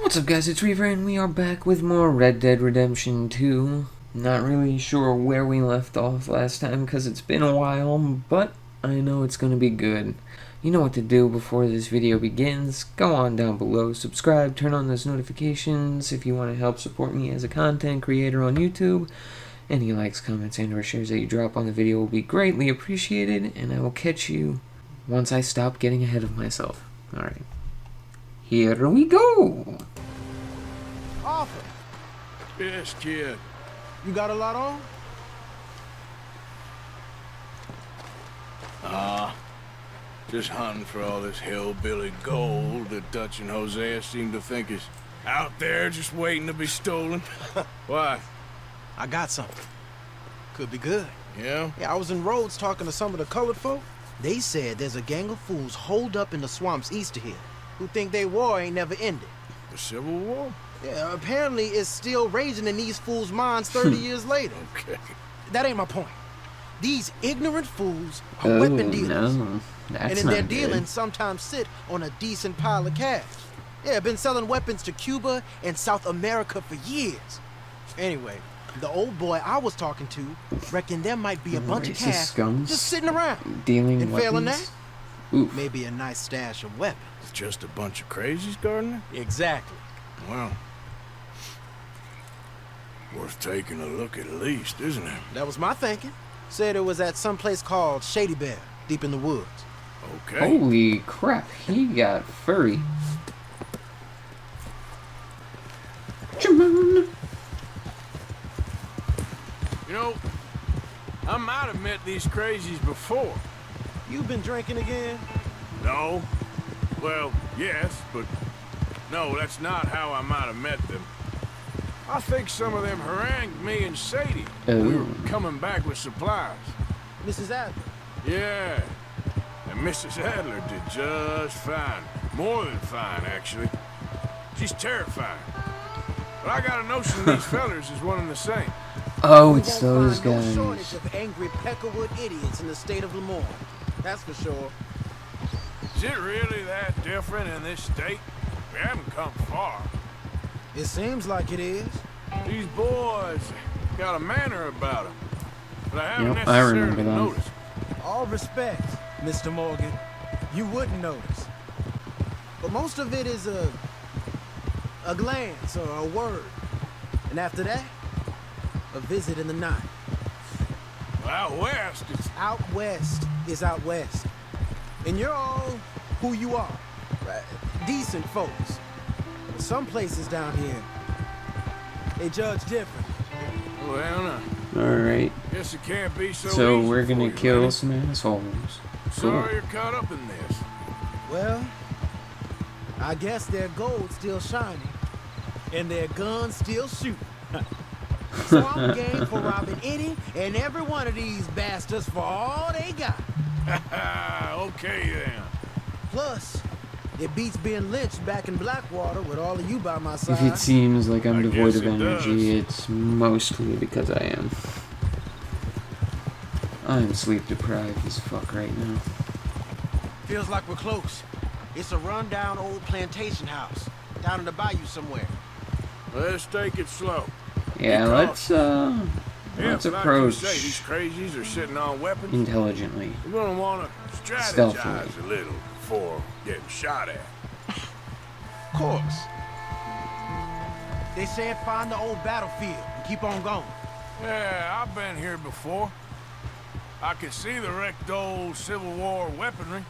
What's up guys, it's Reaver and we are back with more Red Dead Redemption 2. Not really sure where we left off last time because it's been a while, but I know it's going to be good. You know what to do before this video begins. Go on down below, subscribe, turn on those notifications if you want to help support me as a content creator on YouTube. Any likes, comments, and or shares that you drop on the video will be greatly appreciated, and I will catch you once I stop getting ahead of myself. Alright. Here we go! Arthur, Yes, kid. you got a lot on? Just hunting for all this hillbilly gold that Dutch and Hosea seem to think is out there just waiting to be stolen. Why? I got something. Could be good. Yeah? Yeah, I was in Rhodes talking to some of the colored folk. They said there's a gang of fools holed up in the swamps east of here who think their war ain't never ended. The Civil War? Yeah, apparently it's still raging in these fools' minds 30 years later. Okay. That ain't my point. These ignorant fools are weapon dealers. No, that's and in not their good. dealings sometimes sit on a decent pile of cash. Yeah, been selling weapons to Cuba and South America for years. Anyway, the old boy I was talking to reckoned there might be a bunch of Racist cash scums just sitting around. dealing And failing weapons. that, Oof. maybe a nice stash of weapons. It's just a bunch of crazies, Gardner? Exactly. Well, worth taking a look at least, isn't it? That was my thinking. Said it was at some place called Shady Bear, deep in the woods. Okay. Holy crap, he got furry. Come on. You know, I might have met these crazies before. You been drinking again? No. Well, yes, but no, that's not how I might have met them. I think some of them harangued me and Sadie. Oh. We were coming back with supplies. Mrs. Adler. Yeah. And Mrs. Adler did just fine. More than fine, actually. She's terrifying. But I got a notion these fellers is one and the same. Oh, We it's won't those find no guys. shortage of angry Peckerwood idiots in the state of Lemoyne. That's for sure. Is it really that different in this state? We haven't come far. It seems like it is. These boys got a manner about them. But I haven't Yep, I necessarily remember that. noticed. All respect, Mr. Morgan. You wouldn't notice. But most of it is a glance or a word. And after that, a visit in the night. Well, out west, it's... Out west is out west. And you're all who you are. Right? Decent folks. But some places down here, they judge different. Well, no. Alright, Guess it can't be so so easy we're for gonna you, kill lady. some assholes. Sorry you're caught up in this. Well, I guess their gold's still shining. And their guns still shooting. So I'm game for robbing any and every one of these bastards for all they got. Okay, then. Plus, it beats being lynched back in Blackwater with all of you by my side. If it seems like I'm I devoid guess of it energy, does. it's mostly because I am. I'm sleep deprived as fuck right now. Feels like we're close. It's a rundown old plantation house down in the bayou somewhere. Let's take it slow. Yeah, Because- let's If, like you approach say, these crazies are sitting on weapons. intelligently. We're gonna want to strategize Stealthily. a little before getting shot at. Of course. They said find the old battlefield and keep on going. Yeah, I've been here before. I can see the wrecked old Civil War weaponry.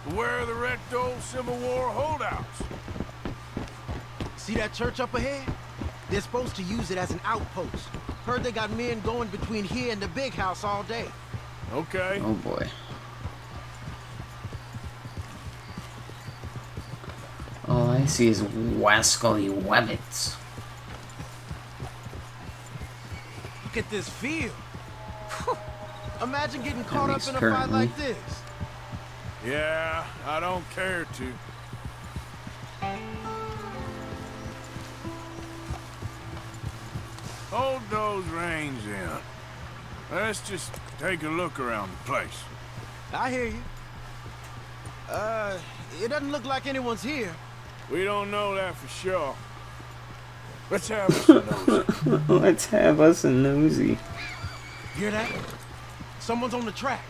But where are the wrecked old Civil War holdouts? See that church up ahead? They're supposed to use it as an outpost. Heard they got men going between here and the big house all day. Okay. Oh boy. All I see is wascally wabbits. Look at this field. Phew. Imagine getting caught up least in a currently. fight like this. Yeah, I don't care to. Hold those reins in. Let's just take a look around the place. I hear you. It doesn't look like anyone's here. We don't know that for sure. Let's have us a nosy. Let's have us a nosy. Hear that? Someone's on the track.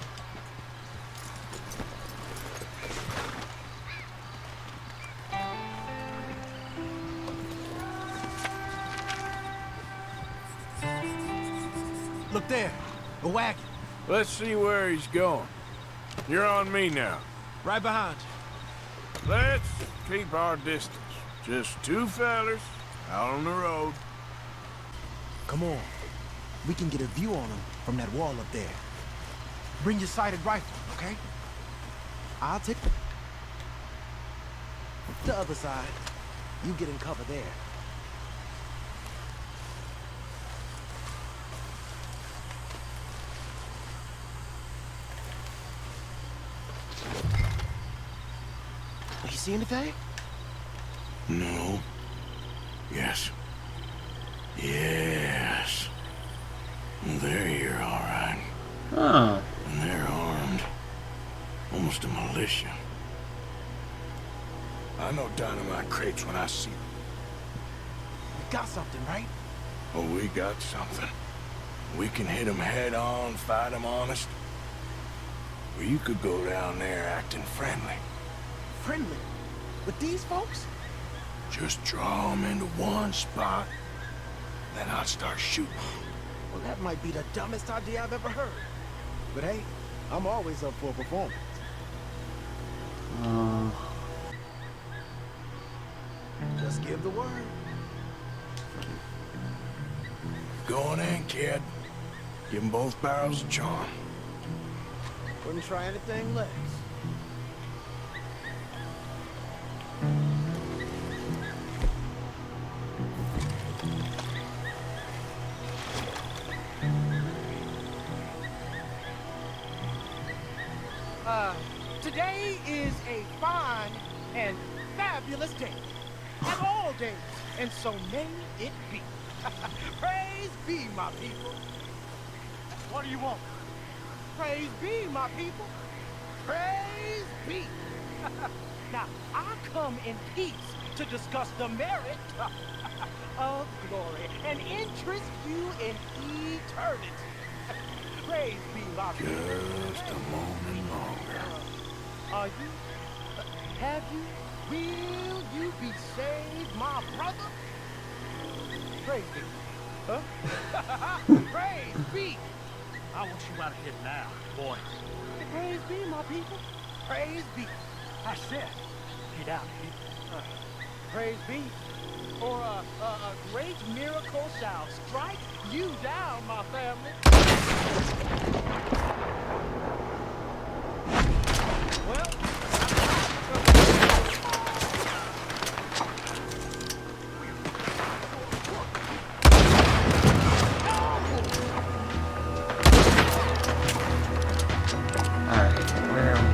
Look there, a wagon. Let's see where he's going. You're on me now. Right behind you. Let's keep our distance. Just two fellers out on the road. Come on. We can get a view on them from that wall up there. Bring your sighted rifle, okay? I'll take the other side. You get in cover there. You see anything? No. Yes. Yes. They're here, all right. Oh. And they're armed. Almost a militia. I know dynamite crates when I see them. We got something, right? Oh, we got something. We can hit them head on, fight them honest. Or you could go down there acting friendly. Friendly? With these folks? Just draw them into one spot, then I'll start shooting. Well, that might be the dumbest idea I've ever heard. But hey, I'm always up for a performance. Just give the word. Going in, kid. Give them both barrels a charm. Wouldn't try anything less. Today is a fine and fabulous day. Of all days, and so may it be. Praise be, my people. What do you want? Praise be, my people. Praise be. Now, I come in peace to discuss the merit of glory and interest you in eternity. Praise be, my people. Just a moment longer. Are you? Have you? Will you be saved, my brother? Praise be. Huh? Praise be. I want you out of here now, boys. Praise be, my people. Praise be. I said, get out of here. Praise be. For a great miracle shall strike you down, my family. Well, Alright, where are we?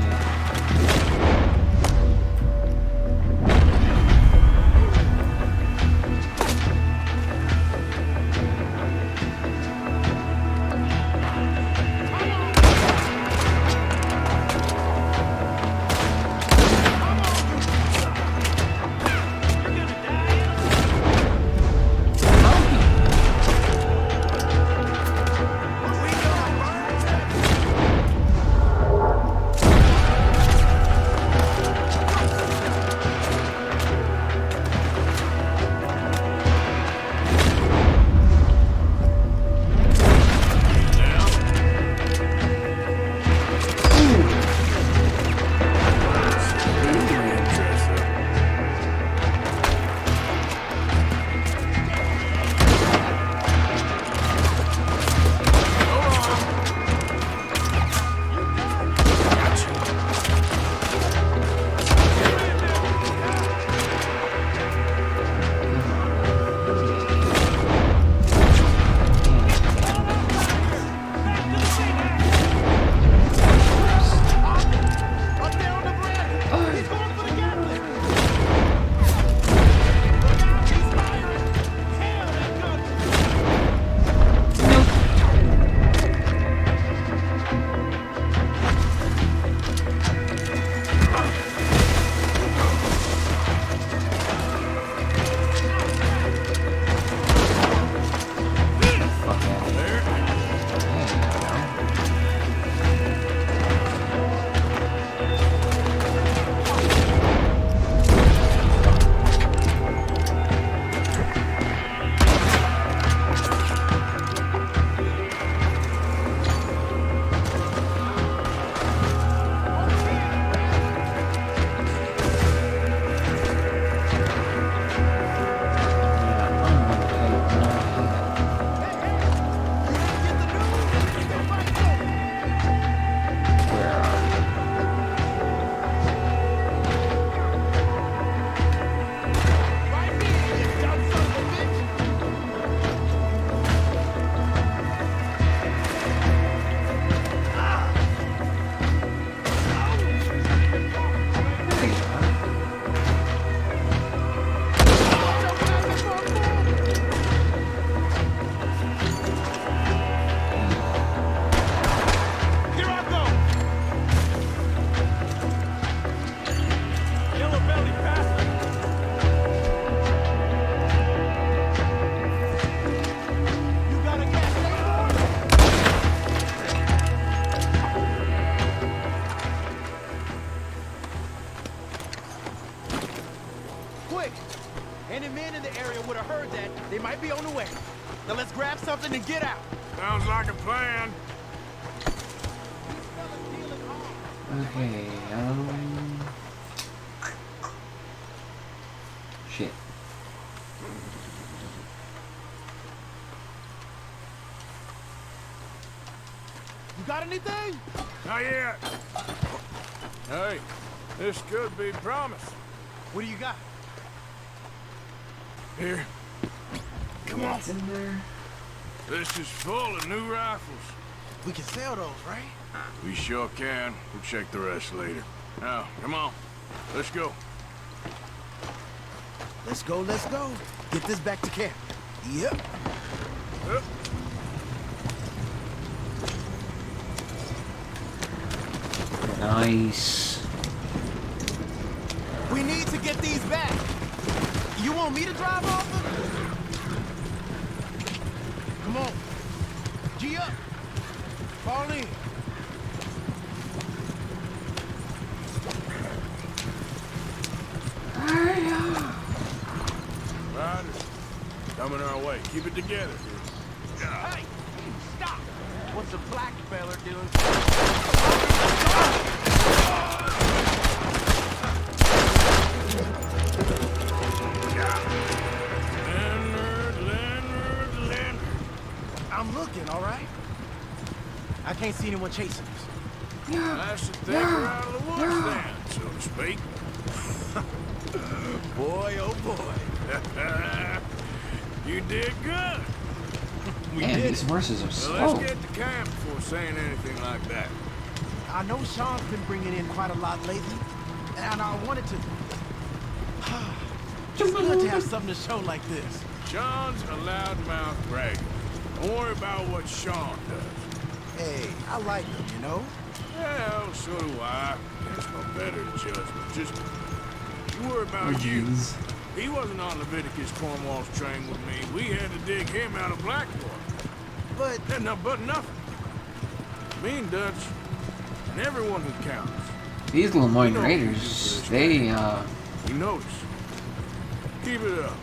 Any men in the area would have heard that. They might be on the way. Now let's grab something and get out. Sounds like a plan. Okay, shit. You got anything? Not yet. Hey, this could be promise. What do you got? Here. Come on. What's in there? This is full of new rifles. We can sell those, right? We sure can. We'll check the rest later. Now, come on. Let's go. Let's go, let's go. Get this back to camp. Yep. Up. Nice. We need to get these back. You want me to drive off them? Come on. G up. Fall in. Riders. Coming our way. Keep it together. Hey, stop. What's a black feller doing? Leonard. I'm looking, all right? I can't see anyone chasing us. That's the thing out of the woods then, so to speak. Boy, oh boy. You did good. We Man, did these it. horses are Well, slow. let's get to camp before saying anything like that. I know Sean's been bringing in quite a lot lately, and I wanted to... It's good to have something to show like this. Sean's a loudmouth bragger. Don't worry about what Sean does. Hey, I like him, you know? Well, so do I. It's my better judgment. Just you worry about you. Jeez. He wasn't on Leviticus Cornwall's train with me. We had to dig him out of Blackwater. But But nothing. Me and Dutch, and everyone who counts. These Lemoyne You know Raiders, what you do for they You notice. Keep it up.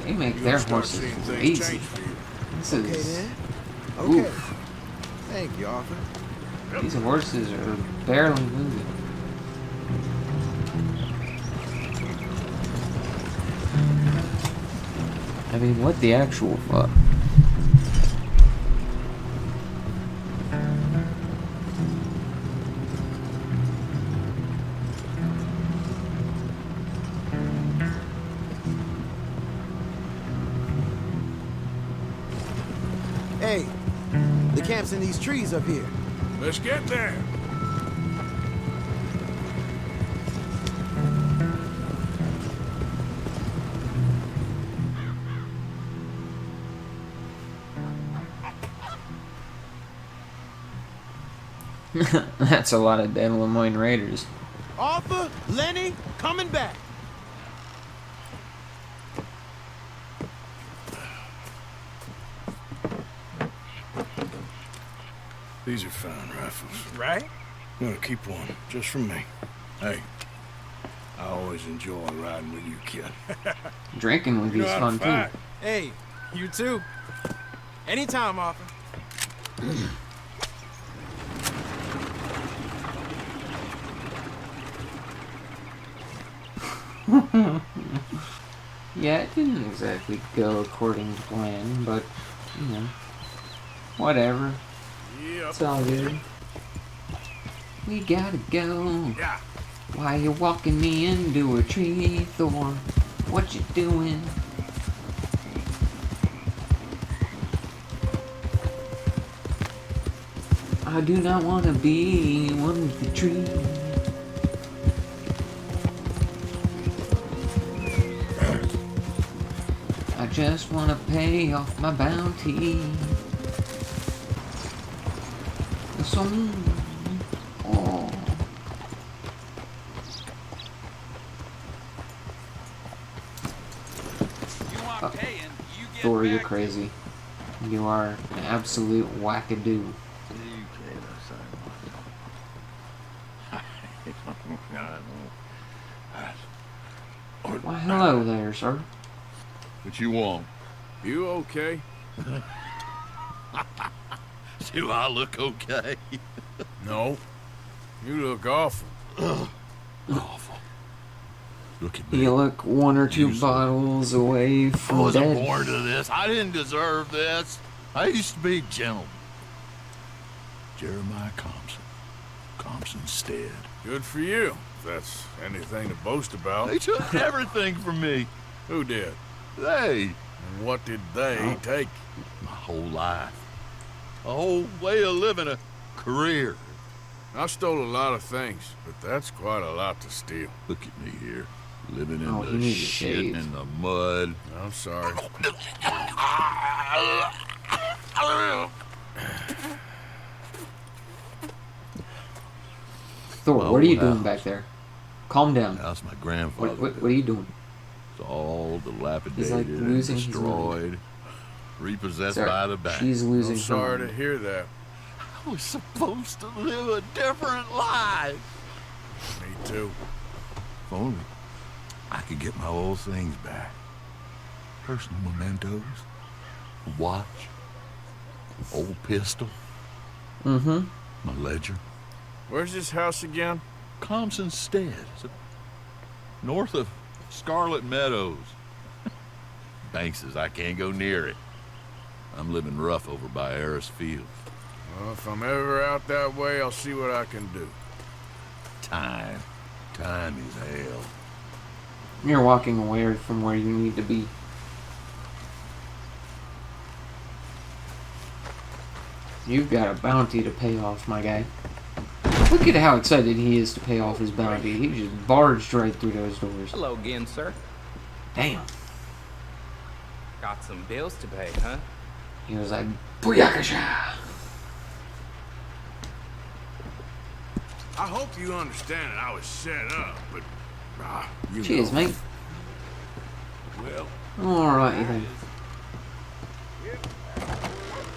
make You're their gonna start horses seeing things lazy. change for you. This okay is then. Okay. oof. Thank you, Arthur. These horses are barely moving. I mean, what the actual fuck? Hey, the camp's in these trees up here. Let's get there. That's a lot of dead Lemoyne Raiders. Arthur, Lenny, coming back. These are fine rifles. Right? I'm gonna keep one, just from me. Hey, I always enjoy riding with you, kid. Drinking with You know these how to fun fight. too. Hey, you too. Anytime, Arthur. Yeah, it didn't exactly go according to plan, but, you know, whatever. Yep. It's all good. We gotta go. Yeah. Why you walking me into a tree, Thor? What you doing? I do not want to be one with the tree. I just want to pay off my bounty. The song. Oh. You want paying, you get Thor, you're back. crazy. You are an absolute wackadoo. Why, Hello there, sir. What you want? You okay? Do I look okay? No. You look awful. Awful. Look at me. You look one or two Useless. bottles away I from wasn't dead. born to this. I didn't deserve this. I used to be a gentleman. Jeremiah Compson's stead. Good for you, if that's anything to boast about. They took everything from me. Who did? They. And what did they take? My whole life. A whole way of living, a career. I stole a lot of things, but that's quite a lot to steal. Look at me here. Living in Oh, you the need to shit shave. and the mud. I'm sorry. Thor, My what are you old doing house. back there? Calm down. That's my grandfather. What are you doing? It's all dilapidated He's like and losing his destroyed. Repossessed Sir, by the bank. she's losing I'm her sorry to mind. hear that. I was supposed to live a different life. Me too. If only I could get my old things back. Personal mementos, a watch, old pistol, Mm-hmm. my ledger. Where's this house again? Compson's stead. It's north of Scarlet Meadows. Banks I can't go near it. I'm living rough over by Harris Field. Well, if I'm ever out that way, I'll see what I can do. Time is hell. You're walking away from where you need to be. You've got a bounty to pay off, my guy. Look at how excited he is to pay off his bounty. He just barged right through those doors. Hello again, sir. Damn. Got some bills to pay, huh? He was like, Booyakasha! I hope you understand that I was set up, but... you Cheers, know. mate. Well, Alright then.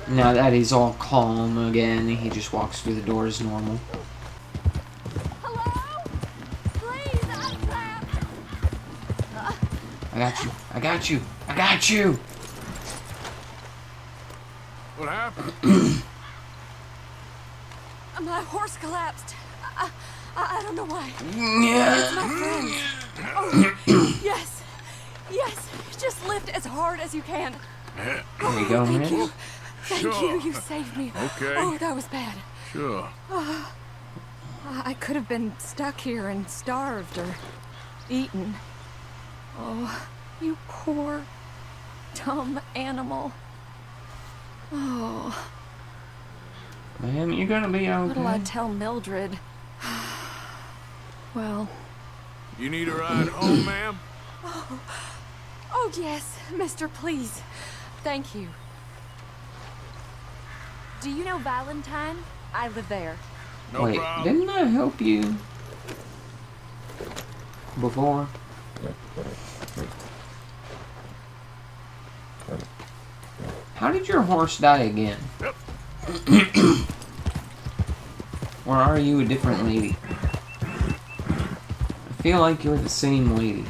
Now that he's all calm again, he just walks through the door as normal. Hello? Please, I'm trapped. I got you. I got you. I got you! what happened? My horse collapsed. I don't know why. Yeah. It's my friend. Oh, yes. Yes. Just lift as hard as you can. There you go, Thank man. you. Thank you. Sure. You saved me. Okay. Oh, that was bad. Sure. I could have been stuck here and starved or eaten. Oh, you poor, dumb animal. Oh, Man, you're gonna be what'll I okay. tell Mildred? Well, You need a ride home, ma'am? oh yes, mister, please. Thank you. Do you know Valentine? I live there. No Wait, problem. didn't I help you before? How did your horse die again? Yep. Or are you a different lady? I feel like you're the same lady.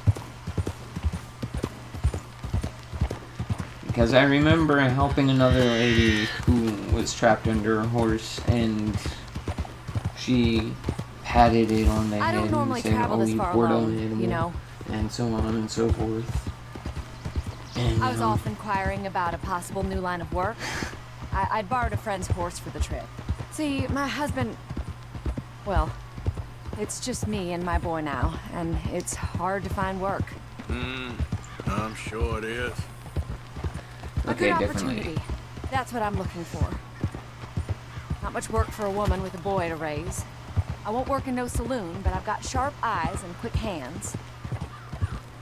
Because I remember helping another lady who was trapped under a horse and she patted it on the I head don't normally and said, travel "Oh, this you far poor dumb alone, animal," you know. and so on and so forth. And, I was off inquiring about a possible new line of work. I'd borrowed a friend's horse for the trip. See, my husband... Well, it's just me and my boy now, and it's hard to find work. I'm sure it is. A Okay, good different lady. opportunity. That's what I'm looking for. Not much work for a woman with a boy to raise. I won't work in no saloon, but I've got sharp eyes and quick hands.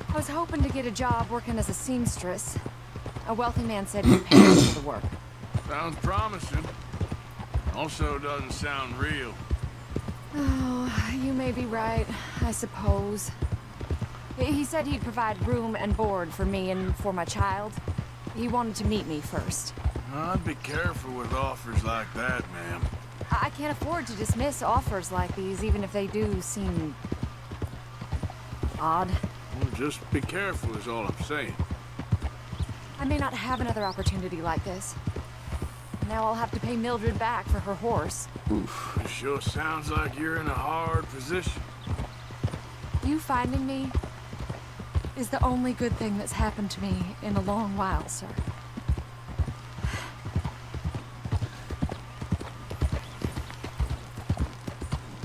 I was hoping to get a job working as a seamstress. A wealthy man said he'd pay me for the work. Sounds promising. Also doesn't sound real. Oh, you may be right, I suppose. He said he'd provide room and board for me and for my child. He wanted to meet me first. I'd be careful with offers like that, ma'am. I can't afford to dismiss offers like these, even if they do seem odd. Well, just be careful is all I'm saying. I may not have another opportunity like this. Now I'll have to pay Mildred back for her horse. Oof. It sure sounds like you're in a hard position. You finding me is the only good thing that's happened to me in a long while, sir.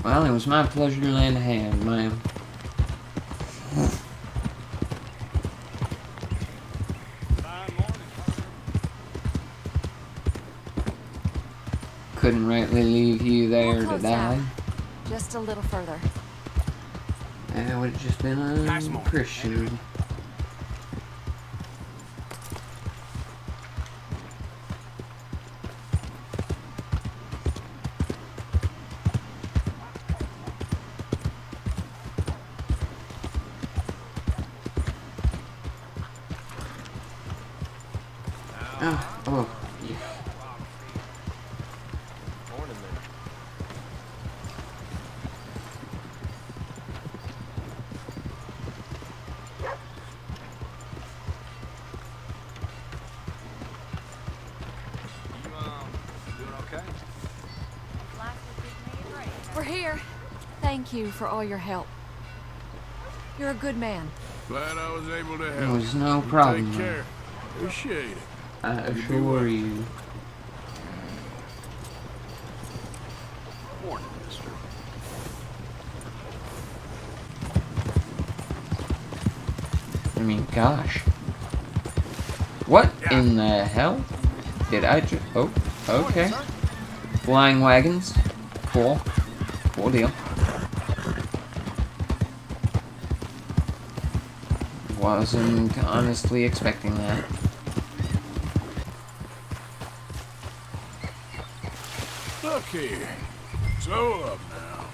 Well, it was my pleasure to lend a hand, ma'am. Couldn't rightly leave you there We're to close die. now. Just a little further. That would have just been unchristian. Oh, yeah. We're here. Thank you for all your help. You're a good man. Glad I was able to It help. was no You problem. Take care. Appreciate it. I assure you. Morning, mister. I mean, gosh. What in the hell did I just... Oh, okay. Flying wagons. Cool. Cool deal. Wasn't honestly expecting that. Look here. Slow up now.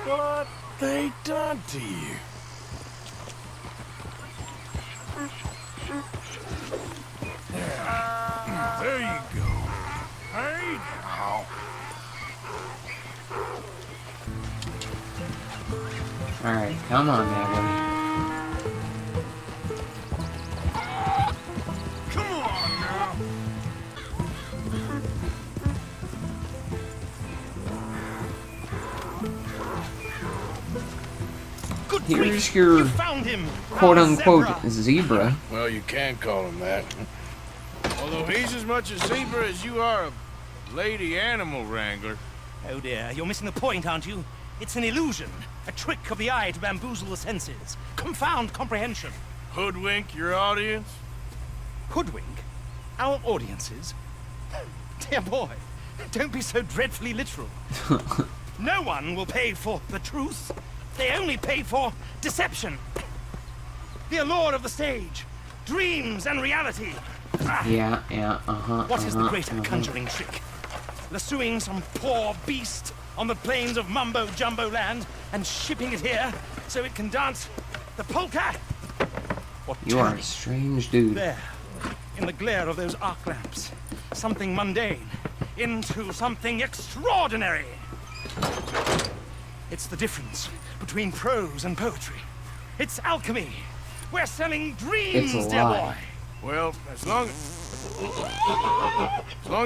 What they done to you? There you go. Hey now. Alright, come on now, buddy. Come on now. Here's your Found him. quote-unquote zebra. Well, you can call him that. Although he's as much a zebra as you are a lady animal wrangler. Oh dear, you're missing the point, aren't you? It's an illusion, a trick of the eye to bamboozle the senses, confound comprehension. Hoodwink your audience? Hoodwink our audiences? Dear boy, don't be so dreadfully literal. No one will pay for the truth. They only pay for deception. The allure of the stage, dreams and reality. Yeah, What is the greater conjuring trick? Lassoing some poor beast on the plains of mumbo-jumbo land and shipping it here so it can dance the polka? Or You are turning a strange dude. there, in the glare of those arc lamps, something mundane into something extraordinary. It's the difference between prose and poetry. It's alchemy. We're selling dreams, It's a dear lie. boy. Well, as long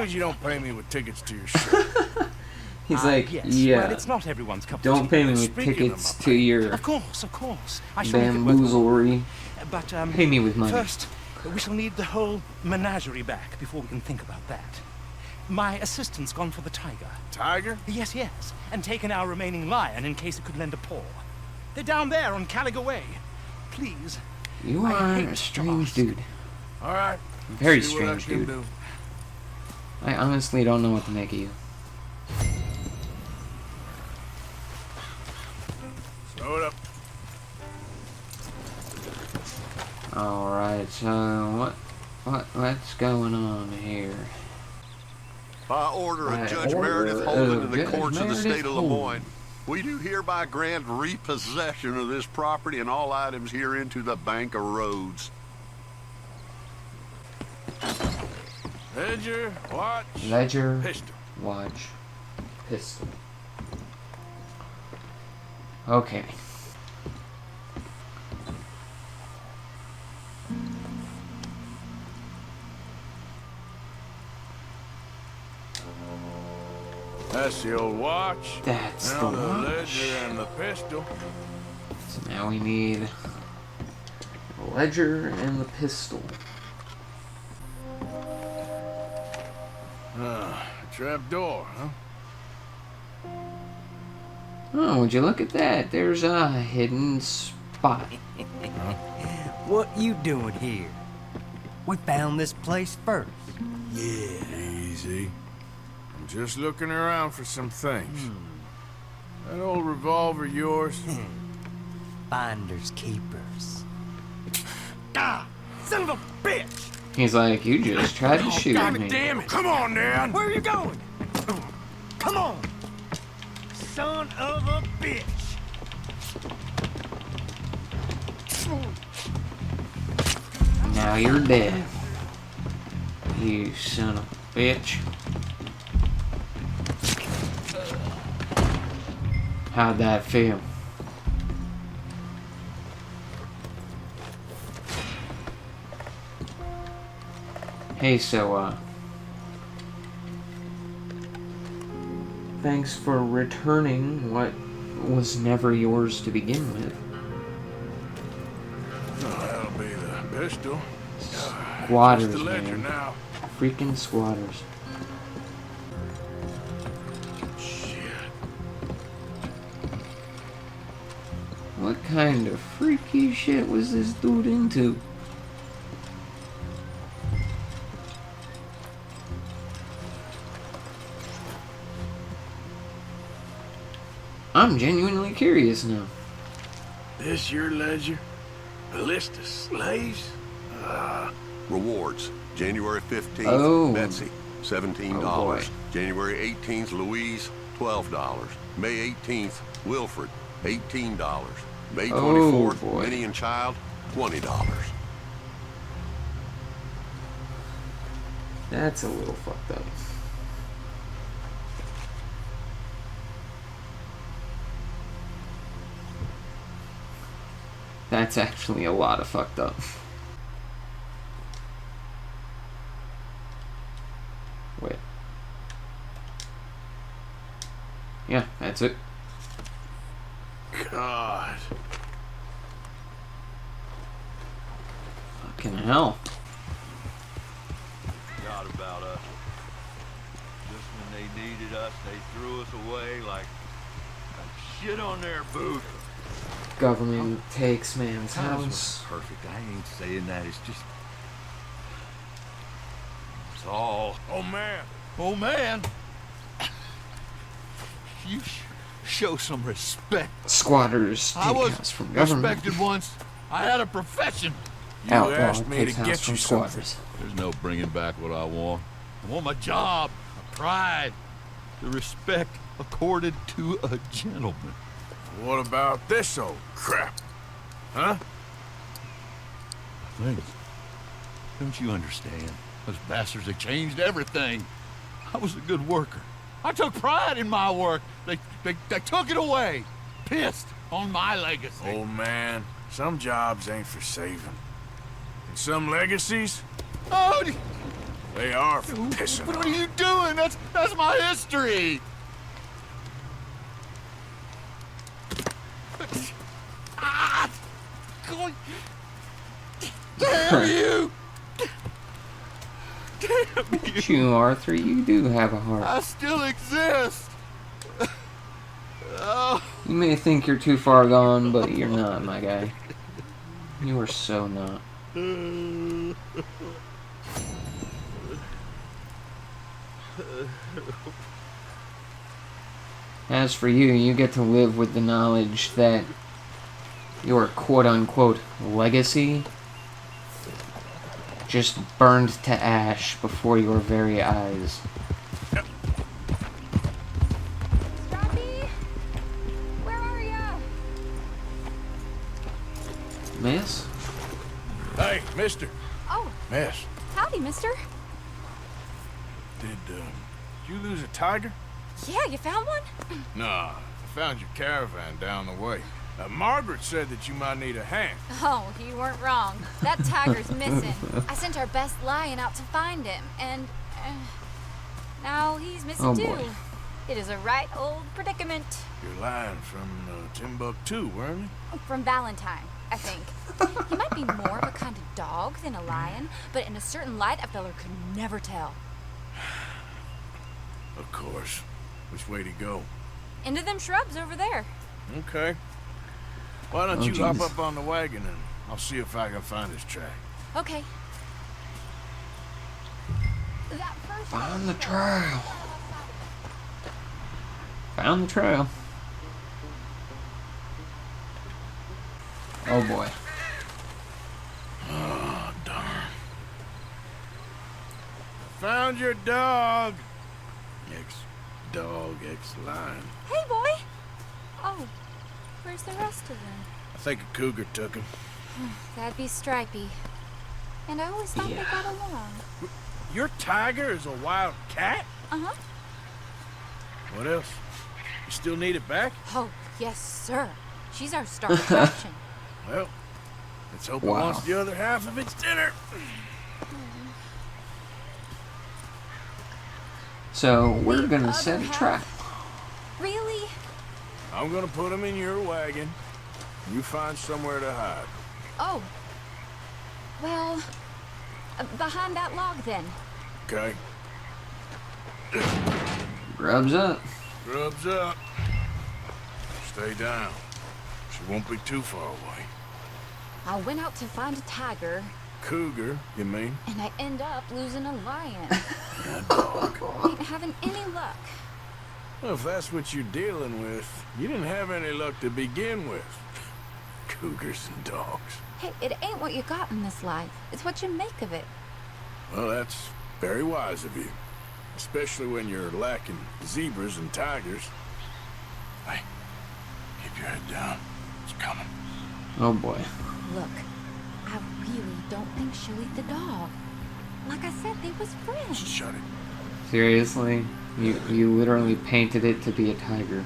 as you don't pay me with tickets to your show. He's like, Yes. yeah, Well, it's not everyone's cup of don't tea. pay me with Speaking of tickets my to your Of course. I shall make it worthwhile. bamboozlery. But Pay me with money. first, we shall need the whole menagerie back before we can think about that. My assistant's gone for the tiger. Tiger? Yes, and taken our remaining lion in case it could lend a paw. They're down there on Caliga Way. Please. You I are hate a to strange ask. dude. All right. Very See what I strange can dude. do. I honestly don't know what to make of you. Slow it up. Alright, so what's going on here? By order By of Judge order Meredith Holden of in the Judge courts of the Meredith state of Holden. Lemoyne, we do hereby grant repossession of this property and all items herein to the Bank of Roads. Ledger, watch, Ledger, pistol. watch, pistol. Okay. That's the old watch. That's Now the the watch. ledger and the pistol. So now we need the ledger and the pistol. Trap door, huh? Oh, would you look at that? There's a hidden spot. What you doing here? We found this place first. Yeah. Easy. I'm just looking around for some things. That old revolver yours? Finders keepers. Ah! Son of a bitch! He's like, you just tried to shoot me. Damn it! Come on, Dad! Where are you going? Come on! Son of a bitch! Now you're dead. You son of a bitch. How'd that feel? Hey, so, thanks for returning what was never yours to begin with. Oh, that'll be the pistol. Squatters, Just the ledger man. now. Freaking squatters. Shit. What kind of freaky shit was this dude into? I'm genuinely curious now. This your ledger? A list of slaves? Rewards. January 15th, Oh. Betsy, $17. Oh, boy. January 18th, Louise, $12. May 18th, Wilfred, $18. May 24th, boy. Minnie and Child, $20. That's a little fucked up. That's actually a lot of fucked up. Wait. Yeah, that's it. God. Fucking hell. Forgot about us. Just when they needed us, they threw us away like shit on their boot. Government takes man's Times house. was perfect. I ain't saying that. It's just... It's all... Oh, man. Oh, man! You show some respect. Squatters I take was house from government. respected once. I had a profession. You Outlaw asked me to takes house get from you something. squatters. There's no bringing back what I want. I want my job, my pride, the respect accorded to a gentleman. What about this old crap? Huh? Things. Don't you understand? Those bastards have changed everything. I was a good worker. I took pride in my work. They took it away. Pissed on my legacy. Oh, man. Some jobs ain't for saving. And some legacies, Oh, they are for pissing what on. are you doing? That's my history. Ah! God. Damn you! Damn you! You, Arthur, you do have a heart. I still exist. Oh. You may think you're too far gone, but you're not, my guy. You are so not. As for you, you get to live with the knowledge that your quote-unquote legacy just burned to ash before your very eyes. Robbie, where are ya? Miss? Hey, mister. Oh, Miss, howdy, mister. did you lose a tiger? Yeah, you found one? Nah, I found your caravan down the way. Margaret said that you might need a hand. Oh, you weren't wrong. That tiger's missing. I sent our best lion out to find him, and now he's missing Oh, too. boy. It is a right old predicament. You're lying from Timbuktu, weren't you? From Valentine, I think. He might be more of a kind of dog than a lion, but in a certain light, a feller could never tell. Of course. Which way to go? Into them shrubs over there. Okay. Why don't you hop Jesus. up on the wagon and I'll see if I can find his track. Okay. That first Found the trail. Found the trail. Oh boy. Oh, darn. Found your dog. Ex-dog, ex-lion. Hey, boy! Oh, where's the rest of them? I think a cougar took him. That'd be Stripey. And I always thought they got along. Your tiger is a wild cat? Uh-huh. What else? You still need it back? Oh, yes, sir. She's our star attraction. Well, let's hope it Wow. wants the other half of its dinner. So we're The gonna other set a half? trap. Really? I'm gonna put him in your wagon. You find somewhere to hide. Oh. Well, behind that log, then. Okay? Grubs up. Grubs up. Stay down. She won't be too far away. I went out to find a tiger, Cougar, you mean? and I end up losing a lion. A dog. Ain't having any luck. Well, if that's what you're dealing with, you didn't have any luck to begin with. Cougars and dogs. Hey, it ain't what you got in this life. It's what you make of it. Well, that's very wise of you. Especially when you're lacking zebras and tigers. Hey, keep your head down. It's coming. Oh boy. Look, I really don't think she'll eat the dog. Like I said, they was friends. Shut it. Seriously? You literally painted it to be a tiger.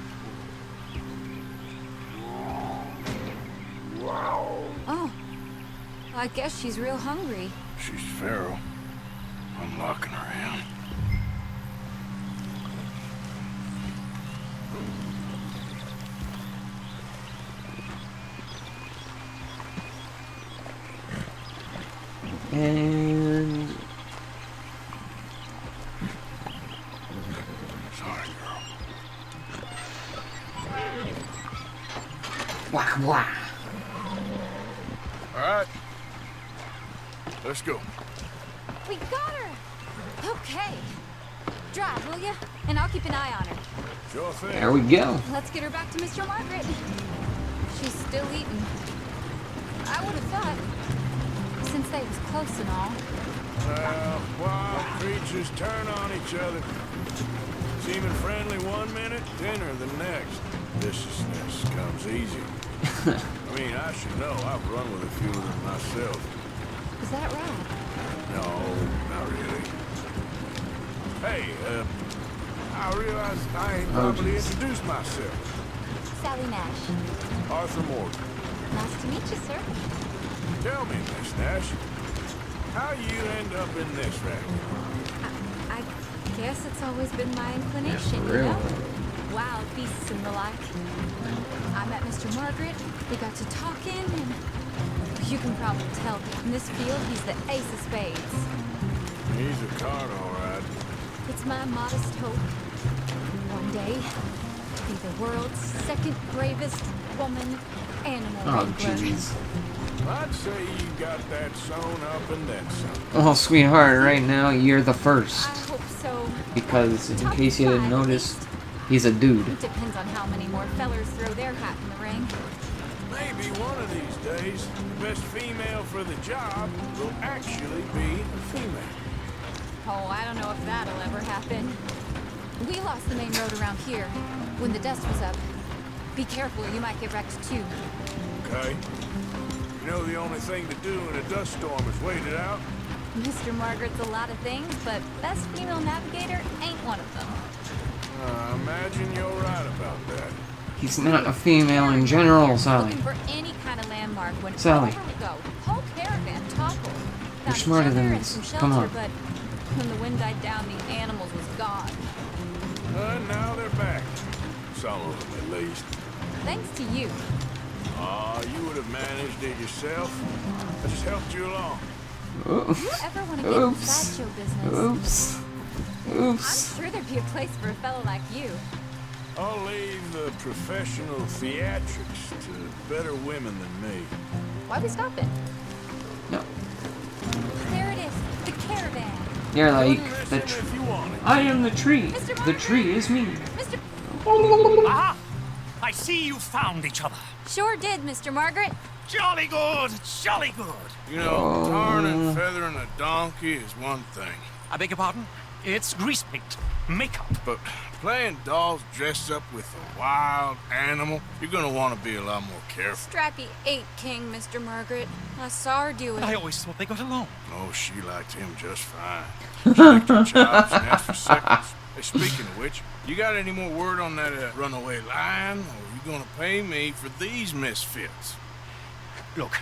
Oh, I guess she's real hungry. She's feral. I'm locking her in. And Sorry, girl. wah wah. All right. Let's go. We got her! Okay. Drive, will ya? And I'll keep an eye on her. Sure thing. There we go. Let's get her back to Mr. Margaret. She's still eating. I would have thought, since they was close and all. Wild creatures turn on each other. Seeming friendly one minute, dinner the next. Viciousness comes easy. I mean, I should know. I've run with a few of them myself. Is that right? No, not really. Hey, I realize I ain't properly introduced myself. Sally Nash. Arthur Morgan. Nice to meet you, sir. Tell me, Miss Nash, how you end up in this wreck? I guess it's always been my inclination, you know? Wild beasts and the like. I met Mr. Margaret, we got to talking, and you can probably tell, in this field, he's the ace of spades. He's a card, all right. It's my modest hope, one day, to be the world's second bravest woman animal Oh wrangler. jeez. I'd say you got that sewn up and then some. Well, sweetheart, right now you're the I first. hope so. Because in Tough case you didn't time, at notice, least. he's a dude. It depends on how many more fellers throw their hat in the ring. Maybe one of these days, the best female for the job will actually be a female. Oh, I don't know if that'll ever happen. We lost the main road around here when the dust was up. Be careful, you might get wrecked too. Okay? You know the only thing to do in a dust storm is wait it out? Mr. Margaret's a lot of things, but best female navigator ain't one of them. I imagine you're right about that. He's not a female in general, Sally. Looking for any kind of landmark when Sally. over we go. Whole caravan toppled. Found smarter shelter than and this. some Come shelter, on. But when the wind died down, the animals was gone. Now they're back. Some of them, at least. Thanks to you. You would have managed it yourself. I just helped you along. If you ever want to get inside show business, I'm Oops. sure there'd be a place for a fellow like you. I'll leave the professional theatrics to better women than me. Why we stopping? No. There it is, the caravan. You're like the Listen if you want it. I am the tree. Mr. The tree is me. Mr. Aha! I see you found each other. Sure did, Mr. Margaret. Jolly good, jolly good. You know, tarring and feathering a donkey is one thing. I beg your pardon? It's grease paint, makeup. But playing dolls dressed up with a wild animal, you're gonna want to be a lot more careful. Strappy ain't king, Mr. Margaret. I saw her do it. I always thought they got along. Oh, she liked him just fine. She licked her chops and asked for seconds. Hey, speaking of which, you got any more word on that runaway lion? Or are you gonna pay me for these misfits? Look,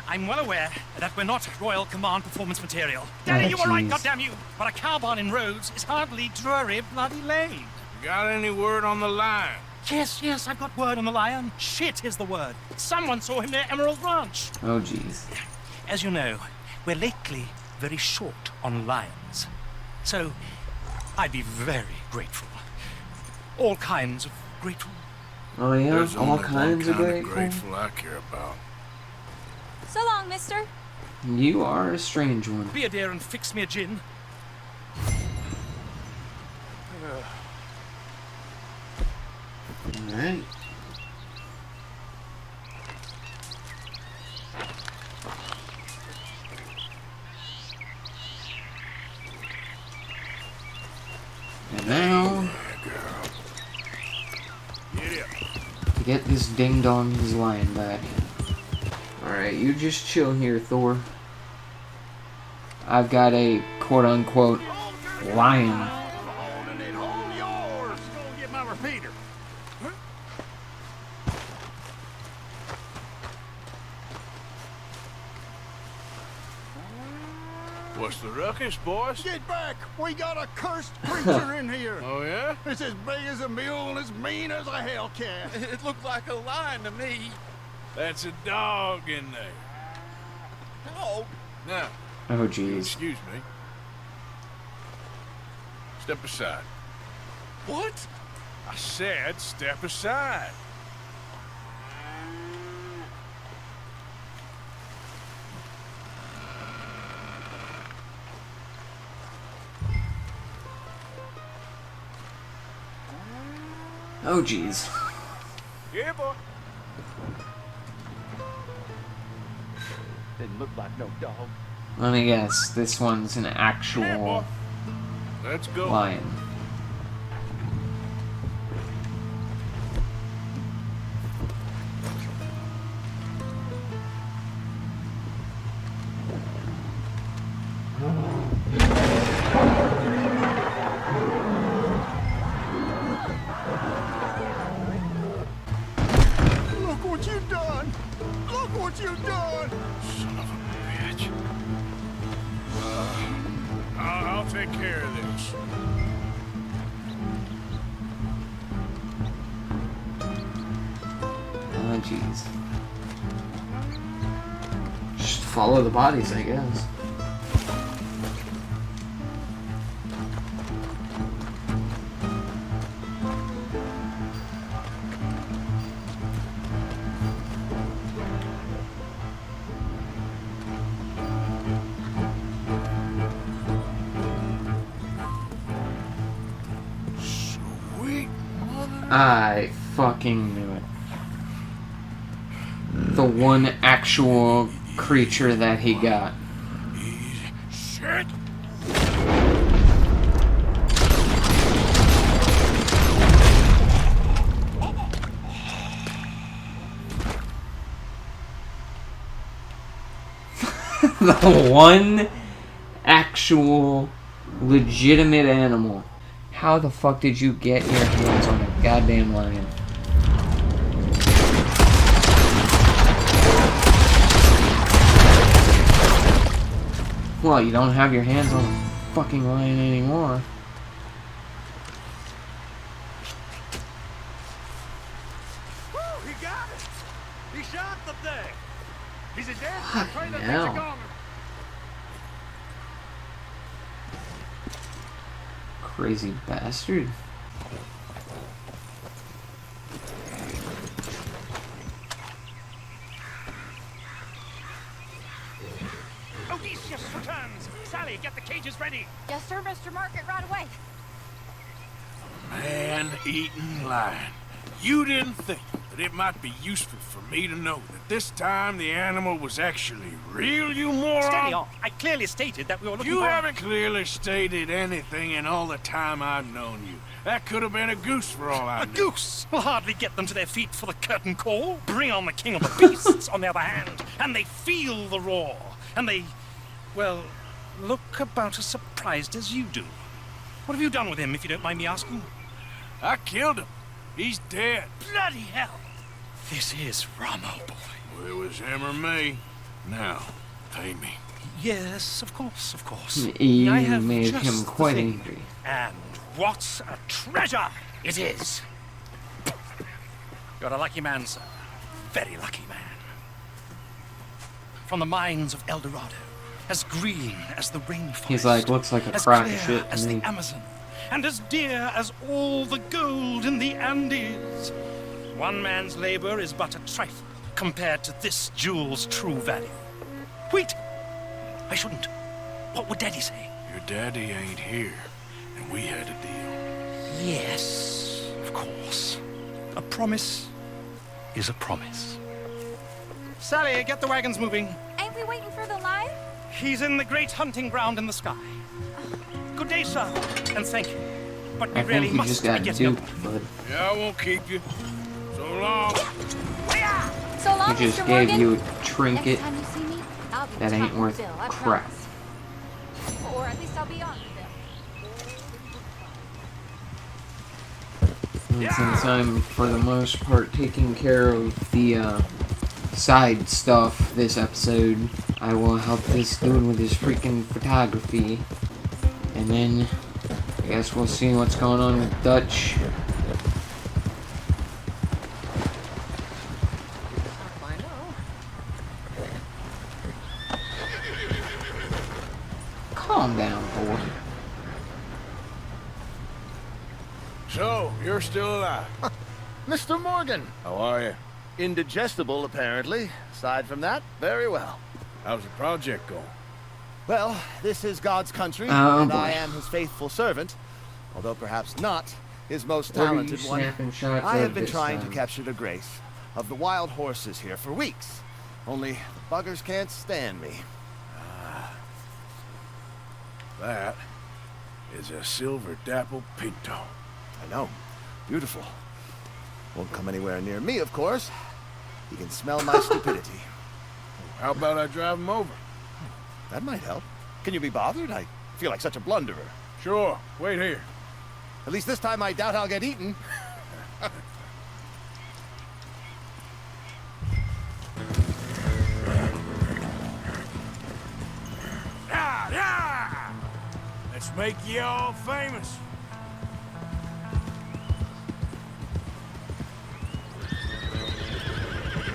I'm well aware that we're not Royal Command performance material. Daddy, you were right, jeez. goddammit you! But a cowbarn in Rhodes is hardly Drury Bloody Lane. Got any word on the lion? Yes, I've got word on the lion. Shit is the word. Someone saw him near Emerald Ranch. Oh jeez. As you know, we're lately very short on lions. So, I'd be very grateful. All kinds of grateful. Oh yeah, There's all only kinds one of kind grateful. I care about. So long, mister. You are a strange one. Be a dear and fix me a gin. Alright. And now, Get up. to get this ding-dong's lion back. Alright, you just chill here, Thor. I've got a quote-unquote lion. Go get my repeater. What's the ruckus, boys? Get back! We got a cursed creature in here. Oh, yeah? It's as big as a mule and as mean as a hellcat. It looked like a lion to me. That's a dog in there. Oh, Now, Oh you jeez. excuse me. Step aside. what? I said step aside. Oh jeez. Yeah, boy. Didn't look like no dog. Let me guess, this one's an Yeah, boy. actual Let's go. lion. Look what you've done! Look what you've done! Son of a bitch. I'll take care of this. Oh jeez. Just follow the bodies, I guess. Sweet mother. I fucking knew it. The one actual creature that he got. Shit. The one actual legitimate animal. How the fuck did you get your hands on a goddamn lion? Well, you don't have your hands on a fucking lion anymore. now. Crazy bastard. Odysseus returns. Sally, get the cages ready. Yes, sir, Mr. Margaret, right away. Man-eating lion. You didn't think that it might be useful for me to know that this time the animal was actually real, you moron? Steady on. I clearly stated that we were looking You for... haven't clearly stated anything in all the time I've known you. That could have been a goose for all I A know. goose will hardly get them to their feet for the curtain call. Bring on the king of the beasts, on the other hand, and they feel the roar. And they, well, look about as surprised as you do. What have you done with him, if you don't mind me asking? I killed him. He's dead. Bloody hell! This is Ramo, boy. Well, it was him or me. Now, pay me. Yes, of course, of course. You I have made just him the quite thing. angry. And what a treasure it is! You're a lucky man, sir. Very lucky man. From the mines of El Dorado, as green as the rainforest. He's like, looks like a as crock clear of shit as to the me. Amazon, and as dear as all the gold in the Andes. One man's labor is but a trifle compared to this jewel's true value. Wait! I shouldn't. What would Daddy say? Your daddy ain't here, and we had a deal. Yes, of course. A promise is a promise. Sally, get the wagons moving. Ain't we waiting for the lion? He's in the great hunting ground in the sky. Good day, sir, and thank you. But we I really think you must just be got getting up. duped, bud. Yeah, I won't keep you. So long. So long, He just Mr. gave Morgan. you a trinket Next time you see me, I'll be that ain't top worth bill, I crap. promise. Or at least I'll be on the bill. And since I'm, for the most part, taking care of the side stuff this episode, I will help this dude with his freaking photography. And then, I guess we'll see what's going on with Dutch. Calm down, boy. So, you're still alive. Mr. Morgan. How are you? Indigestible, apparently. Aside from that, very well. How's the project going? Well, this is God's country, Oh, and boy. I am his faithful servant, although perhaps not his most What are you talented one. snapping shots I at have been this trying time? to capture the grace of the wild horses here for weeks. Only the buggers can't stand me. That is a silver dapple pinto. I know. Beautiful. Won't come anywhere near me, of course. He can smell my stupidity. How about I drive him over? That might help. Can you be bothered? I feel like such a blunderer. Sure. Wait here. At least this time I doubt I'll get eaten. Yeah, yeah! Let's make you all famous.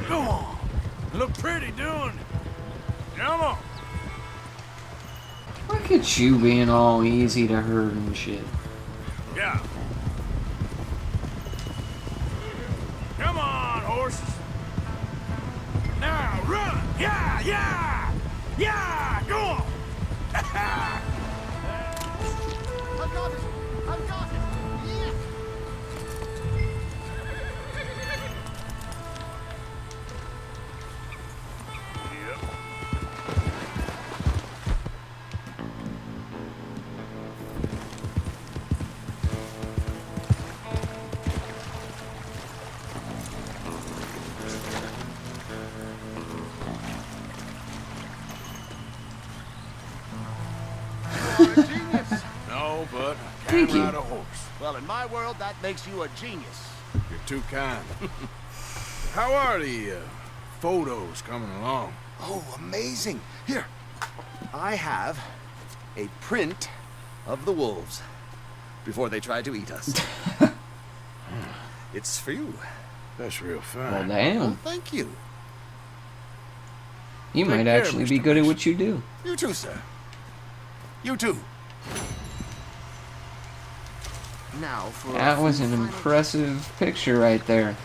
Come on. Look pretty doing it. Come on. Look at you being all easy to herd and shit. Yeah. Come on, horses. Now run. Yeah, yeah. Yeah, go on. I've got it! I've got it! Yeah! No, but I Thank can't you. ride a horse. Well, in my world, that makes you a genius. You're too kind. How are the photos coming along? Oh, amazing. Here, I have a print of the wolves before they tried to eat us. It's for you. That's real Well, fine. damn. Well, thank you. You Take might care, actually Mr. be good at Mason. what you do. You too, sir. You too. Now for That was an impressive picture right there.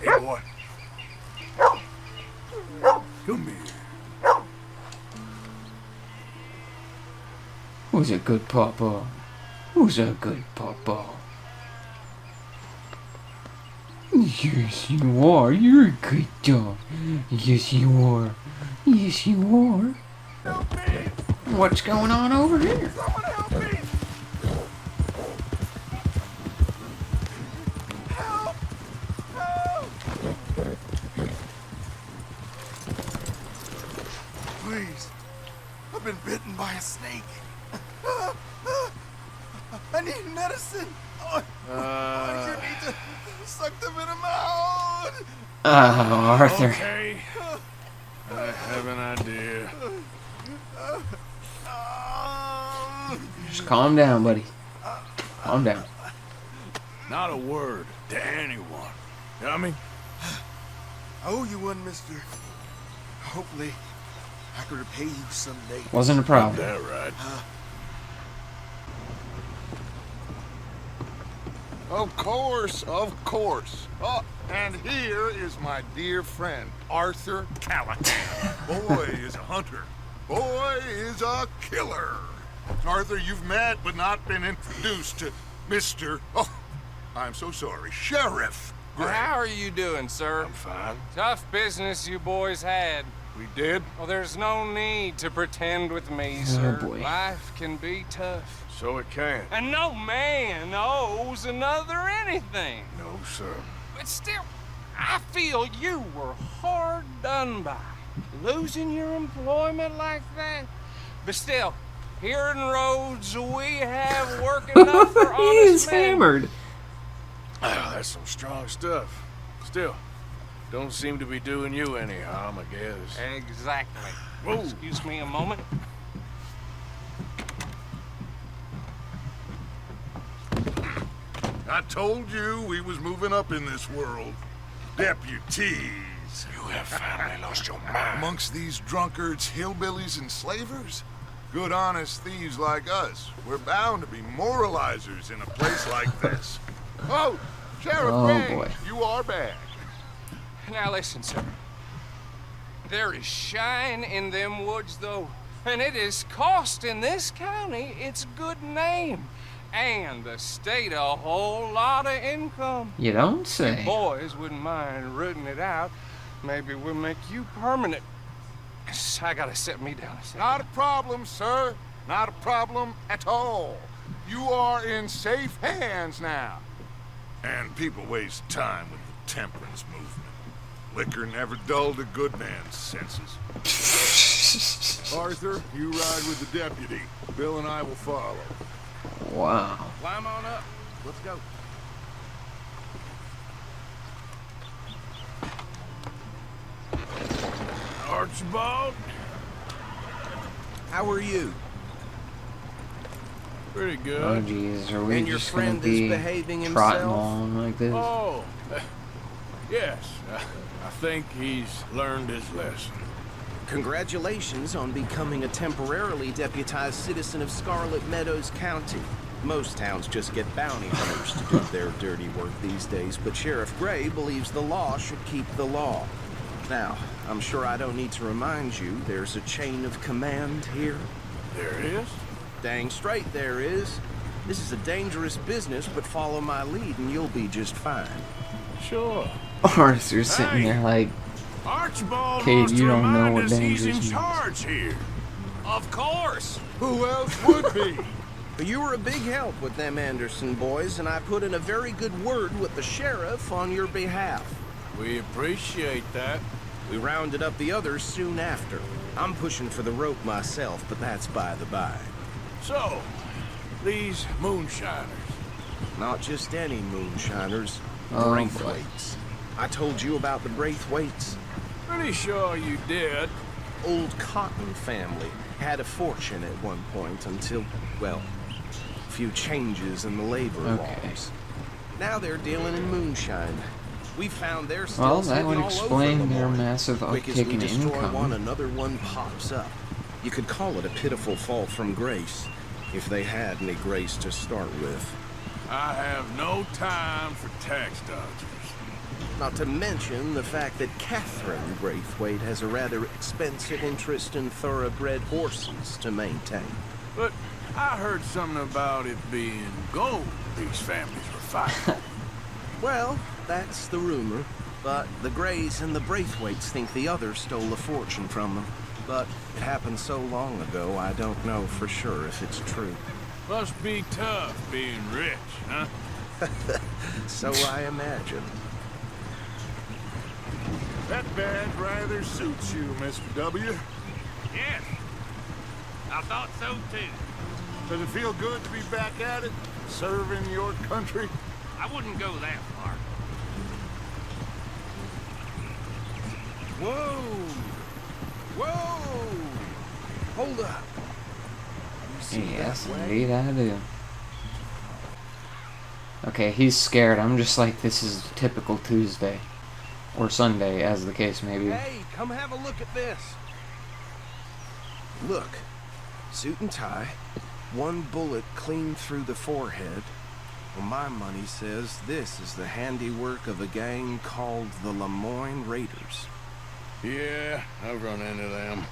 Hey, boy. Come here. Who's a good papa? Who's a good papa? Yes, you are. You're a good dog. Yes, you are. Yes, you are. Help me! What's going on over here? Someone help me! Help! Help! Please. I've been bitten by a snake. I need medicine. You need to suck the venom out. Oh, Arthur. Okay. I have an idea. Just calm down, buddy. Calm down. Not a word to anyone. Got me? I owe you one, mister. Hopefully, I can repay you someday. Wasn't a problem. That right. Of course, of course. Oh, and here is my dear friend, Arthur Callahan. Boy is a hunter. Boy is a killer. Arthur, you've met but not been introduced to Mr. Oh, I'm so sorry, Sheriff Gray. How are you doing, sir? I'm fine. Tough business you boys had. We did? Well, there's no need to pretend with me, sir. boy. Life can be tough. So it can. And no man owes another anything. No, sir. But still, I feel you were hard done by. Losing your employment like that. But still, here in Rhodes, we have work enough for He honest is men. hammered. Oh, that's some strong stuff. Still, don't seem to be doing you any harm, I guess. Exactly. Whoa. Excuse me a moment. I told you we was moving up in this world. Deputies. You have finally lost your mind. Amongst these drunkards, hillbillies, and slavers? Good honest thieves like us. We're bound to be moralizers in a place like this. Oh, Sheriff Oh, Gray, boy. you are back. Now listen, sir. There is shine in them woods, though, and it is costing this county its good name and the state a whole lot of income. You don't If say. boys wouldn't mind rooting it out, maybe we'll make you permanent. I gotta set me down a second. Not a problem, sir. Not a problem at all. You are in safe hands now. And people waste time with the temperance movement. Liquor never dulled a good man's senses. Arthur, you ride with the deputy. Bill and I will follow. Wow. Climb on up. Let's go. Archibald? How are you? Pretty good. Oh, jeez. Are we And your just gonna friend be is behaving trotting himself? along like this? Oh, yes. I think he's learned his lesson. Congratulations on becoming a temporarily deputized citizen of Scarlet Meadows County. Most towns just get bounty hunters to do their dirty work these days, but Sheriff Gray believes the law should keep the law. Now, I'm sure I don't need to remind you there's a chain of command here. There is? Dang straight there is. This is a dangerous business, but follow my lead and you'll be just fine. Sure. Arthur's sitting there like, Archibald Kate, wants you to don't know remind what us he's in dangerous means. charge here. Of course. Who else would be? You were a big help with them Anderson boys, and I put in a very good word with the sheriff on your behalf. We appreciate that. We rounded up the others soon after. I'm pushing for the rope myself, but that's by the by. So, these moonshiners. Not just any moonshiners. Oh, Braithwaites. I told you about the Braithwaites. Pretty sure you did. Old Cotton family had a fortune at one point until, well, a few changes in the labor laws. Now they're dealing in moonshine. We found their Well, stills that hidden would all explain over their Lemoyne. massive Quick as uptick we in destroy one, income. another one pops up. You could call it a pitiful fall from grace, if they had any grace to start with. I have no time for tax dodgers. Not to mention the fact that Catherine Braithwaite has a rather expensive interest in thoroughbred horses to maintain. But I heard something about it being gold these families were fighting. Well, that's the rumor. But the Greys and the Braithwaites think the others stole a fortune from them. But it happened so long ago, I don't know for sure if it's true. Must be tough being rich, huh? So I imagine. That badge rather suits you, Mr. W. Yes. I thought so too. Does it feel good to be back at it, serving your country? I wouldn't go that far. Whoa! Whoa! Hold up. You see Yes, that way? indeed I do. Okay, he's scared. I'm just like, this is typical Tuesday. Or Sunday, as the case may be. Hey, come have a look at this. Look. Suit and tie. One bullet clean through the forehead. Well, my money says this is the handiwork of a gang called the Lemoyne Raiders. Yeah, I've run into them.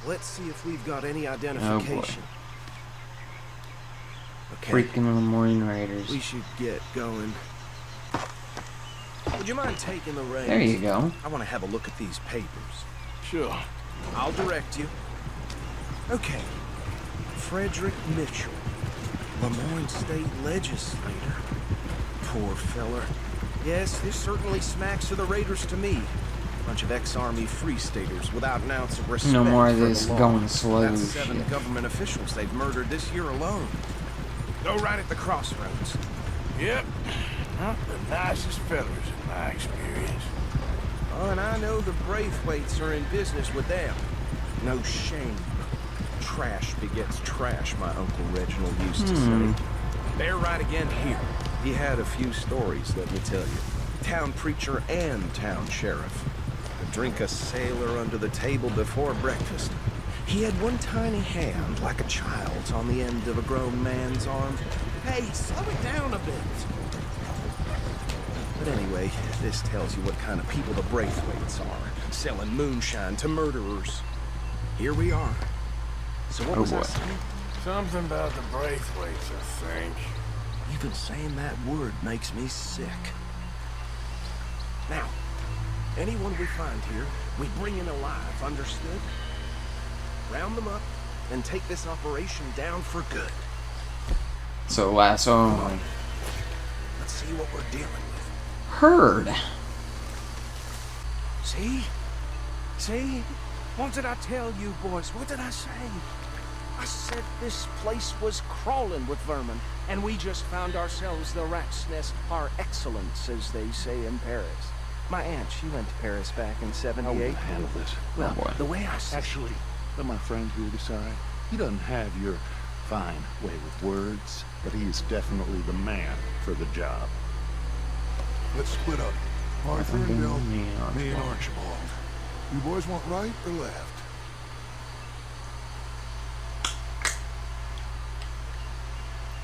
Let's see if we've got any identification. Okay, Freaking Lemoyne Raiders. we should get going. Would you mind taking the reins? There you go. I want to have a look at these papers. Sure. I'll direct you. Okay. Frederick Mitchell, Lemoyne State Legislator. Poor feller. Yes, this certainly smacks of the Raiders to me. Bunch of ex-Army Free Staters without an ounce of respect No more for of the this law. going slow That's 7 shit. government officials they've murdered this year alone. Go right at the crossroads. Yep. Not the nicest fellers in my experience. Oh, and I know the Braithwaites are in business with them. No shame. Trash begets trash, my Uncle Reginald used to say. They're right again here. He had a few stories, let me tell you. Town preacher and town sheriff. Could drink a sailor under the table before breakfast. He had one tiny hand, like a child's, on the end of a grown man's arm. Hey, slow it down a bit. But anyway, this tells you what kind of people the Braithwaites are, selling moonshine to murderers. Here we are. So what was I saying? Something about the Braithwaites, I think. Even saying that word makes me sick. Now, anyone we find here, we bring in alive, understood? Round them up and take this operation down for good. So lasso only. Let's see what we're dealing with. Heard. See? See? What did I tell you, boys? What did I say? I said this place was crawling with vermin, and we just found ourselves the rat's nest par excellence, as they say in Paris. My aunt, she went to Paris back in '78. Handle this. Well, boy. the way I see Actually, let my friend here decide. He doesn't have your fine way with words, but he is definitely the man for the job. Let's split up. Arthur and Bill, Me me and Archibald. You boys want right or left?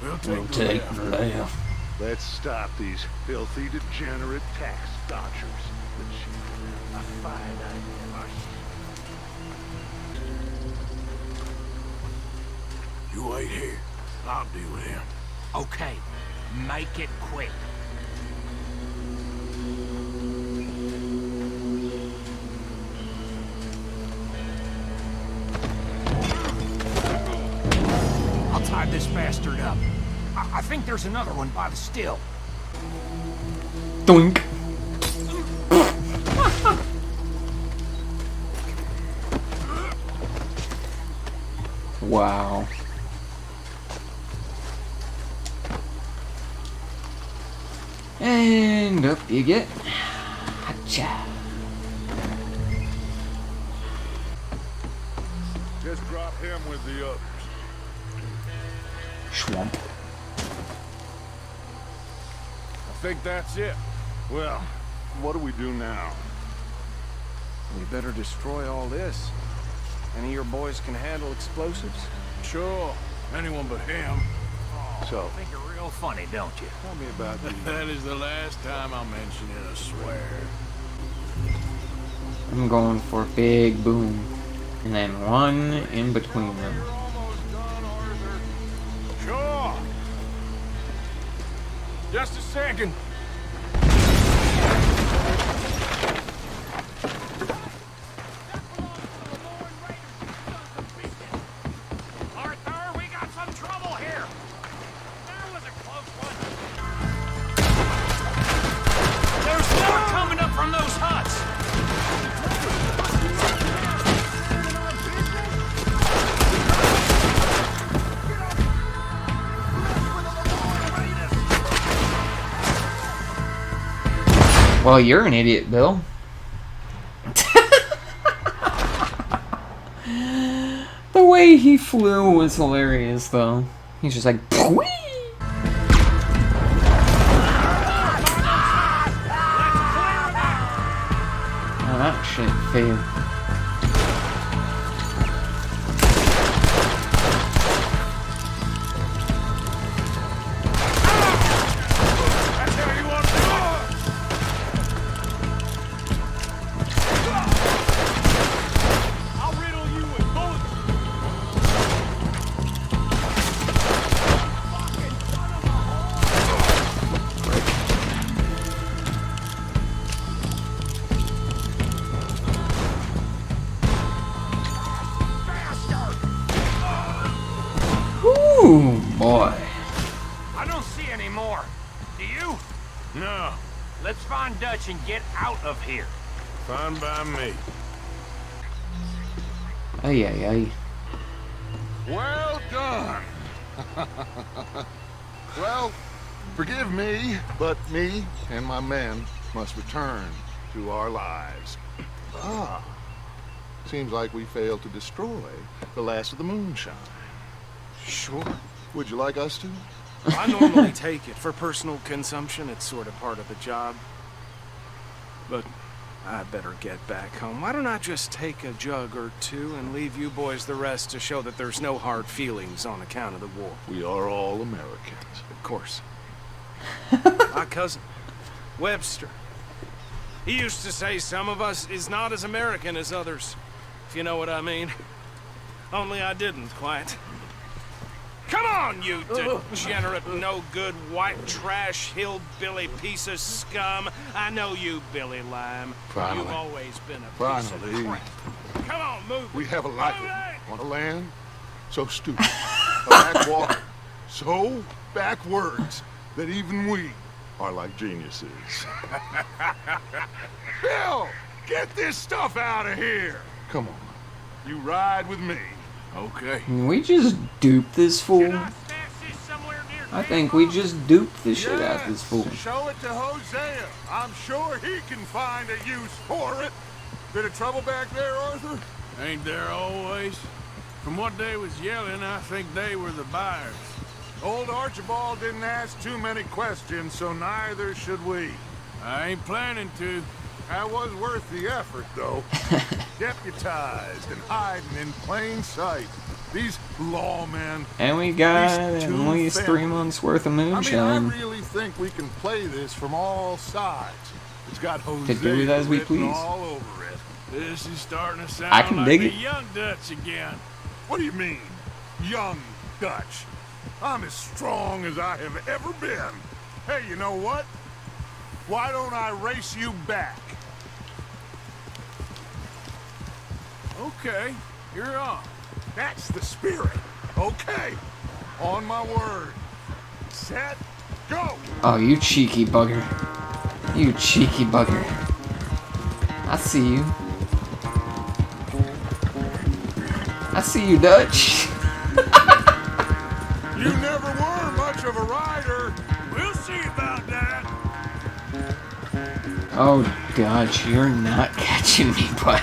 We'll take the left. Let's stop these filthy, degenerate tax dodgers. A fine idea. You wait here. I'll deal with him. Okay, make it quick. I'll tie this bastard up. I think there's another one by the still. Doink. Wow. And up you get. Hacha. Just drop him with the others. Swamp. I think that's it. Well, what do we do now? We better destroy all this. Any of your boys can handle explosives? Sure. Anyone but him. So, Think you're real funny, don't you? tell me about the... That is the last time I'll mention it, I swear. I'm going for big boom. And then one in between them. You're almost done, Arthur. Sure. Just a second. Arthur, we got some trouble here. That was a close one. There's more coming up from those huts. Well, you're an idiot, Bill. The way he flew was hilarious, though. He's just like, "Pwee!" Oh, that shit failed. That's how you want to do it. I'll riddle you with bullets. Ooh, boy. I don't see any more. Do you? No. Let's find Dutch and get out of here. Fine by me. Ay, ay, ay. Well done. Well, forgive me, but me and my men must return to our lives. Ah, seems like we failed to destroy the last of the moonshine. Sure. Would you like us to? I normally take it for personal consumption. It's sort of part of the job. But I better get back home. Why don't I just take a jug or two and leave you boys the rest to show that there's no hard feelings on account of the war? We are all Americans. Of course. My cousin, Webster. He used to say some of us is not as American as others, if you know what I mean. Only I didn't quite. Come on, you degenerate, no-good, white trash, hillbilly piece of scum. I know you, Billy Lime. Finally. You've always been a piece Finally. of crap. Come on, move We it. have a life Move it. on a land so stupid, a backwater so backwards that even we are like geniuses. Bill, get this stuff out of here. Come on, you ride with me. Okay. Can we just dupe this fool? Can I stash this somewhere near I think we just duped the shit out of this fool. Show it to Hosea. I'm sure he can find a use for it. Bit of trouble back there, Arthur? Ain't there always? From what they was yelling, I think they were the buyers. Old Archibald didn't ask too many questions, so neither should we. I ain't planning to. That was worth the effort, though. Deputized and hiding in plain sight. These lawmen. And we got These at two least 3 families. months worth of I moonshine. really think we can play this from all sides. It's got Jose To do with as we written please. all over it. This is starting to sound I can like dig the it. young Dutch again. What do you mean, young Dutch? I'm as strong as I have ever been. Hey, you know what? Why don't I race you back? Okay, you're on. That's the spirit. Okay. On my word. Set. Go. Oh, you cheeky bugger. You cheeky bugger. I see you. I see you, Dutch. You never were much of a rider. We'll see about that. Oh, Dutch, you're not catching me, bud.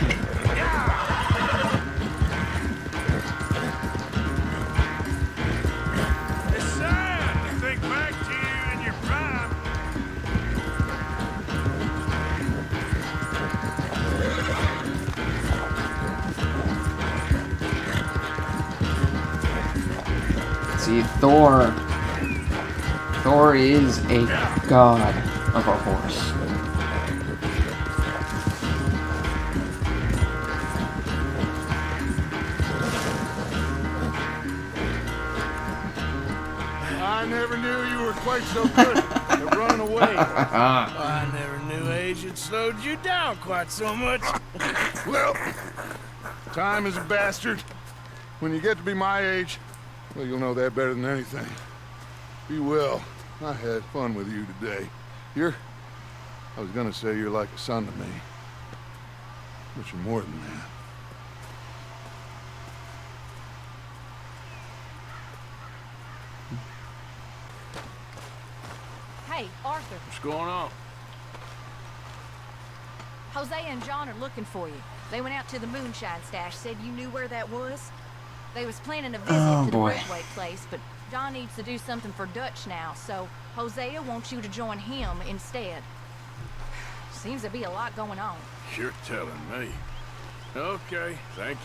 It's sad to think back to you in your prime. See, Thor is a god of a horse. I never knew you were quite so good at running away. I never knew age had slowed you down quite so much. Well, time is a bastard. When you get to be my age, well, you'll know that better than anything. Be well. I had fun with you today. I was gonna say you're like a son to me. But you're more than that. Hey, Arthur. What's going on? Jose and John are looking for you. They went out to the moonshine stash, said you knew where that was. They was planning a visit to the Ridgeway place, but John needs to do something for Dutch now, so Hosea wants you to join him instead. Seems to be a lot going on. You're telling me. Okay, thank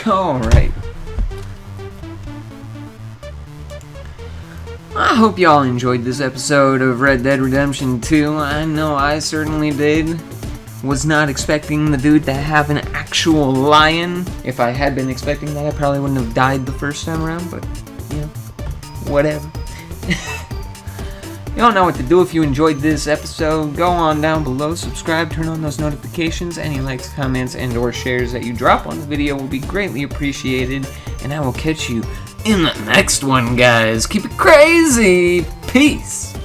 you. Alright. I hope y'all enjoyed this episode of Red Dead Redemption 2. I know I certainly did. Was not expecting the dude to have an actual lion. If I had been expecting that, I probably wouldn't have died the first time around, but, you know, whatever. You don't know what to do if you enjoyed this episode. Go on down below, subscribe, turn on those notifications. Any likes, comments, and or shares that you drop on the video will be greatly appreciated. And I will catch you in the next one, guys. Keep it crazy. Peace.